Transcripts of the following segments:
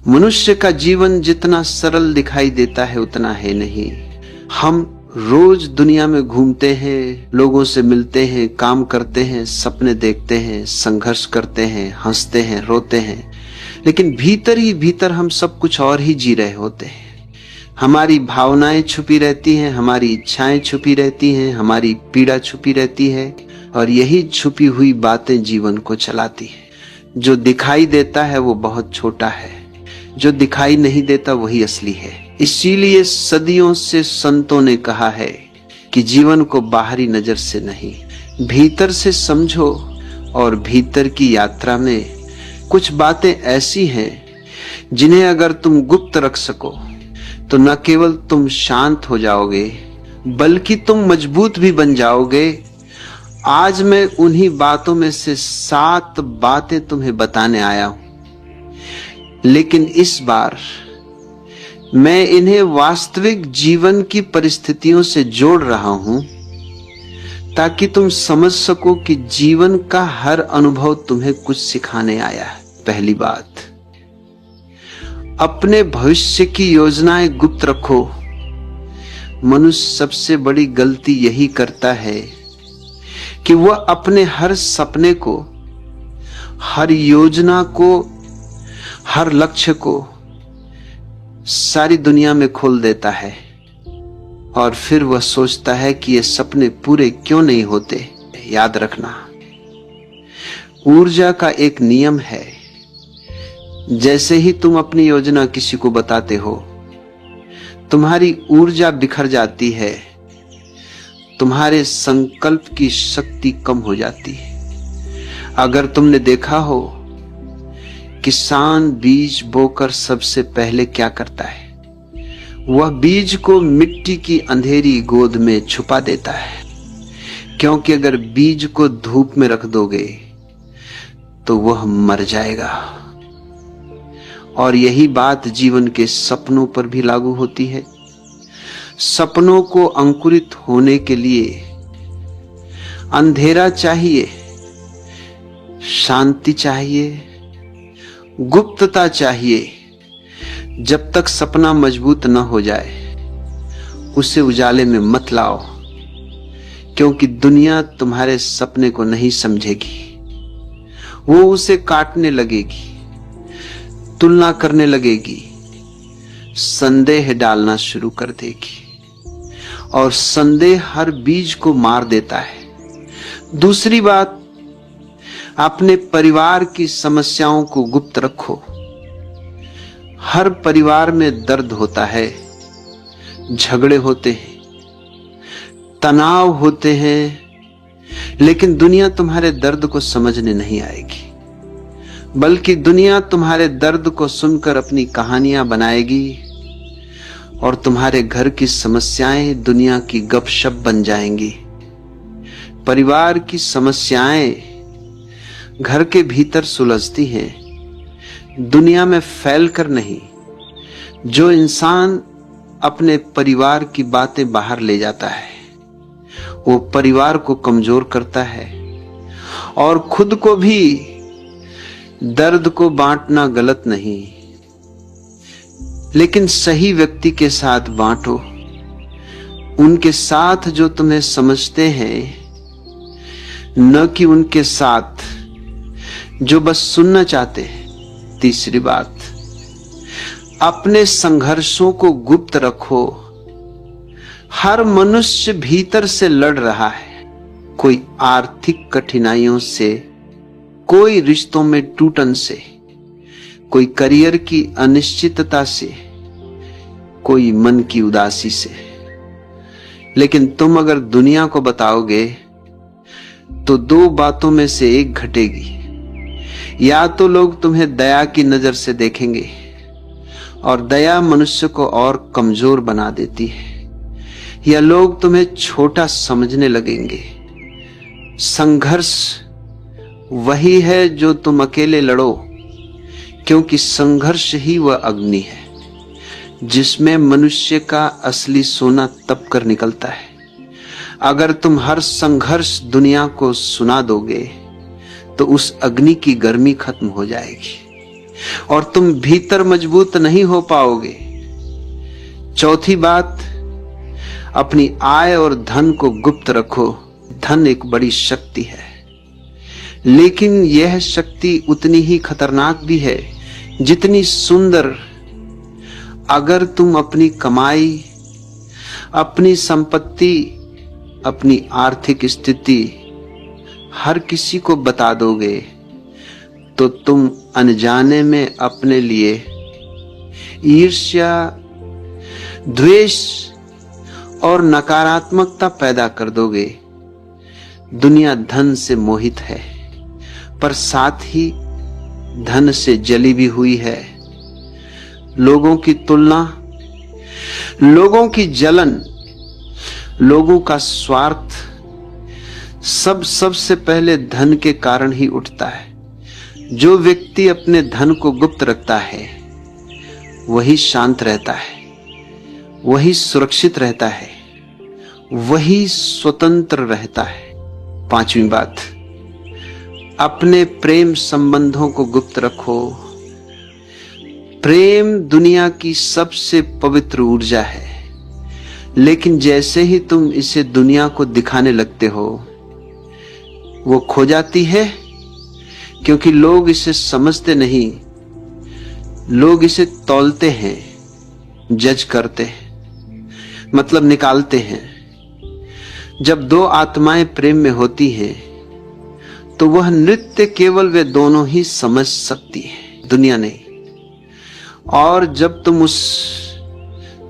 मनुष्य का जीवन जितना सरल दिखाई देता है उतना है नहीं। हम रोज दुनिया में घूमते हैं, लोगों से मिलते हैं, काम करते हैं, सपने देखते हैं, संघर्ष करते हैं, हंसते हैं, रोते हैं, लेकिन भीतर ही भीतर हम सब कुछ और ही जी रहे होते हैं। हमारी भावनाएं छुपी रहती हैं, हमारी इच्छाएं छुपी रहती हैं, हमारी पीड़ा छुपी रहती है, और यही छुपी हुई बातें जीवन को चलाती है। जो दिखाई देता है वो बहुत छोटा है, जो दिखाई नहीं देता वही असली है। इसीलिए सदियों से संतों ने कहा है कि जीवन को बाहरी नजर से नहीं, भीतर से समझो। और भीतर की यात्रा में कुछ बातें ऐसी हैं जिन्हें अगर तुम गुप्त रख सको तो न केवल तुम शांत हो जाओगे बल्कि तुम मजबूत भी बन जाओगे। आज मैं उन्हीं बातों में से 7 बातें तुम्हें बताने आया हूं, लेकिन इस बार मैं इन्हें वास्तविक जीवन की परिस्थितियों से जोड़ रहा हूं ताकि तुम समझ सको कि जीवन का हर अनुभव तुम्हें कुछ सिखाने आया है। पहली बात, अपने भविष्य की योजनाएं गुप्त रखो। मनुष्य सबसे बड़ी गलती यही करता है कि वह अपने हर सपने को, हर योजना को, हर लक्ष्य को सारी दुनिया में खोल देता है और फिर वह सोचता है कि ये सपने पूरे क्यों नहीं होते। याद रखना, ऊर्जा का एक नियम है, जैसे ही तुम अपनी योजना किसी को बताते हो तुम्हारी ऊर्जा बिखर जाती है, तुम्हारे संकल्प की शक्ति कम हो जाती है। अगर तुमने देखा हो, किसान बीज बोकर सबसे पहले क्या करता है? वह बीज को मिट्टी की अंधेरी गोद में छुपा देता है, क्योंकि अगर बीज को धूप में रख दोगे तो वह मर जाएगा। और यही बात जीवन के सपनों पर भी लागू होती है। सपनों को अंकुरित होने के लिए अंधेरा चाहिए, शांति चाहिए, गुप्तता चाहिए। जब तक सपना मजबूत न हो जाए उसे उजाले में मत लाओ, क्योंकि दुनिया तुम्हारे सपने को नहीं समझेगी। वो उसे काटने लगेगी, तुलना करने लगेगी, संदेह डालना शुरू कर देगी, और संदेह हर बीज को मार देता है। दूसरी बात, अपने परिवार की समस्याओं को गुप्त रखो। हर परिवार में दर्द होता है, झगड़े होते हैं, तनाव होते हैं, लेकिन दुनिया तुम्हारे दर्द को समझने नहीं आएगी, बल्कि दुनिया तुम्हारे दर्द को सुनकर अपनी कहानियां बनाएगी और तुम्हारे घर की समस्याएं दुनिया की गपशप बन जाएंगी। परिवार की समस्याएं घर के भीतर सुलझती हैं, दुनिया में फैलकर नहीं। जो इंसान अपने परिवार की बातें बाहर ले जाता है वो परिवार को कमजोर करता है, और खुद को भी। दर्द को बांटना गलत नहीं, लेकिन सही व्यक्ति के साथ बांटो, उनके साथ जो तुम्हें समझते हैं, न कि उनके साथ जो बस सुनना चाहते हैं। तीसरी बात, अपने संघर्षों को गुप्त रखो। हर मनुष्य भीतर से लड़ रहा है, कोई आर्थिक कठिनाइयों से, कोई रिश्तों में टूटन से, कोई करियर की अनिश्चितता से, कोई मन की उदासी से। लेकिन तुम अगर दुनिया को बताओगे तो 2 बातों में से एक घटेगी। या तो लोग तुम्हें दया की नजर से देखेंगे, और दया मनुष्य को और कमजोर बना देती है, या लोग तुम्हें छोटा समझने लगेंगे। संघर्ष वही है जो तुम अकेले लड़ो, क्योंकि संघर्ष ही वह अग्नि है जिसमें मनुष्य का असली सोना तप कर निकलता है। अगर तुम हर संघर्ष दुनिया को सुना दोगे तो उस अग्नि की गर्मी खत्म हो जाएगी। और तुम भीतर मजबूत नहीं हो पाओगे। चौथी बात, अपनी आय और धन को गुप्त रखो। धन एक बड़ी शक्ति है, लेकिन यह शक्ति उतनी ही खतरनाक भी है जितनी सुंदर। अगर तुम अपनी कमाई, अपनी संपत्ति, अपनी आर्थिक स्थिति हर किसी को बता दोगे तो तुम अनजाने में अपने लिए ईर्ष्या, द्वेष और नकारात्मकता पैदा कर दोगे। दुनिया धन से मोहित है, पर साथ ही धन से जली भी हुई है। लोगों की तुलना, लोगों की जलन, लोगों का स्वार्थ सबसे पहले धन के कारण ही उठता है। जो व्यक्ति अपने धन को गुप्त रखता है वही शांत रहता है, वही सुरक्षित रहता है, वही स्वतंत्र रहता है। पांचवी बात, अपने प्रेम संबंधों को गुप्त रखो। प्रेम दुनिया की सबसे पवित्र ऊर्जा है, लेकिन जैसे ही तुम इसे दुनिया को दिखाने लगते हो वो खो जाती है, क्योंकि लोग इसे समझते नहीं। लोग इसे तौलते हैं, जज करते हैं, मतलब निकालते हैं। जब दो आत्माएं प्रेम में होती हैं तो वह नृत्य केवल वे दोनों ही समझ सकती हैं, दुनिया नहीं। और जब तुम उस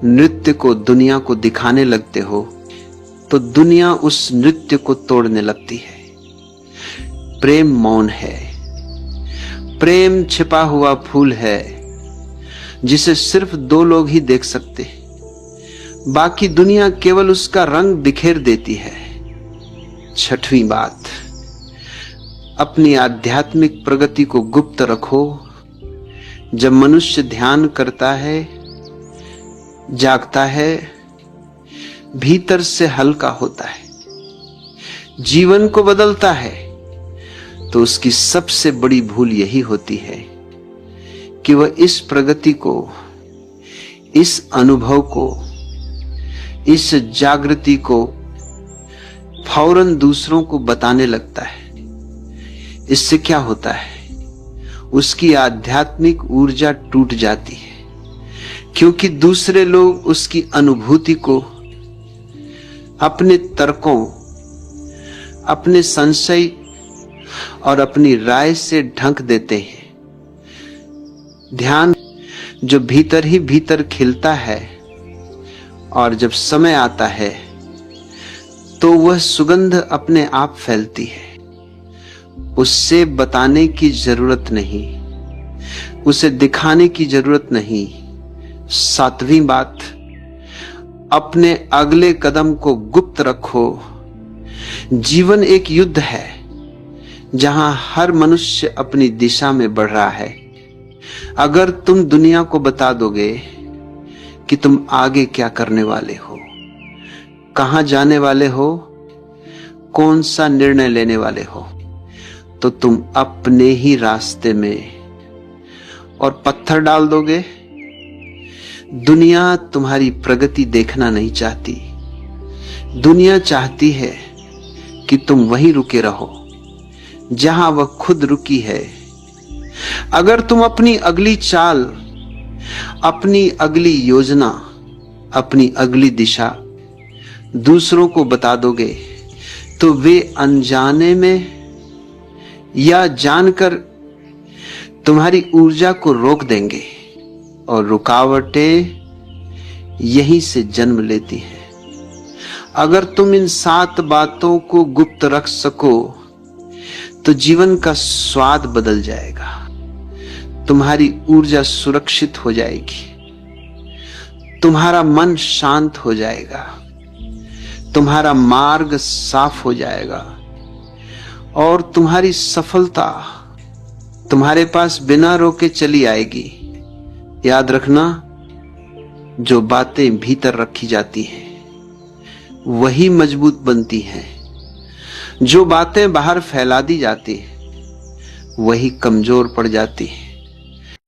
नृत्य को दुनिया को दिखाने लगते हो तो दुनिया उस नृत्य को तोड़ने लगती है। प्रेम मौन है, प्रेम छिपा हुआ फूल है जिसे सिर्फ दो लोग ही देख सकते हैं, बाकी दुनिया केवल उसका रंग बिखेर देती है। छठवीं बात, अपनी आध्यात्मिक प्रगति को गुप्त रखो। जब मनुष्य ध्यान करता है, जागता है, भीतर से हल्का होता है, जीवन को बदलता है, तो उसकी सबसे बड़ी भूल यही होती है कि वह इस प्रगति को, इस अनुभव को, इस जागृति को फौरन दूसरों को बताने लगता है। इससे क्या होता है? उसकी आध्यात्मिक ऊर्जा टूट जाती है, क्योंकि दूसरे लोग उसकी अनुभूति को अपने तर्कों, अपने संशय और अपनी राय से ढक देते हैं। ध्यान जो भीतर ही भीतर खिलता है और जब समय आता है तो वह सुगंध अपने आप फैलती है। उससे बताने की जरूरत नहीं, उसे दिखाने की जरूरत नहीं। सातवीं बात, अपने अगले कदम को गुप्त रखो। जीवन एक युद्ध है जहां हर मनुष्य अपनी दिशा में बढ़ रहा है। अगर तुम दुनिया को बता दोगे कि तुम आगे क्या करने वाले हो, कहां जाने वाले हो, कौन सा निर्णय लेने वाले हो, तो तुम अपने ही रास्ते में और पत्थर डाल दोगे। दुनिया तुम्हारी प्रगति देखना नहीं चाहती। दुनिया चाहती है कि तुम वहीं रुके रहो जहां वह खुद रुकी है। अगर तुम अपनी अगली चाल, अपनी अगली योजना, अपनी अगली दिशा दूसरों को बता दोगे तो वे अनजाने में या जानकर तुम्हारी ऊर्जा को रोक देंगे, और रुकावटें यहीं से जन्म लेती हैं। अगर तुम इन 7 बातों को गुप्त रख सको तो जीवन का स्वाद बदल जाएगा, तुम्हारी ऊर्जा सुरक्षित हो जाएगी, तुम्हारा मन शांत हो जाएगा, तुम्हारा मार्ग साफ हो जाएगा और तुम्हारी सफलता तुम्हारे पास बिना रोके चली आएगी। याद रखना, जो बातें भीतर रखी जाती हैं वही मजबूत बनती हैं, जो बातें बाहर फैला दी जाती हैं वही कमजोर पड़ जाती हैं।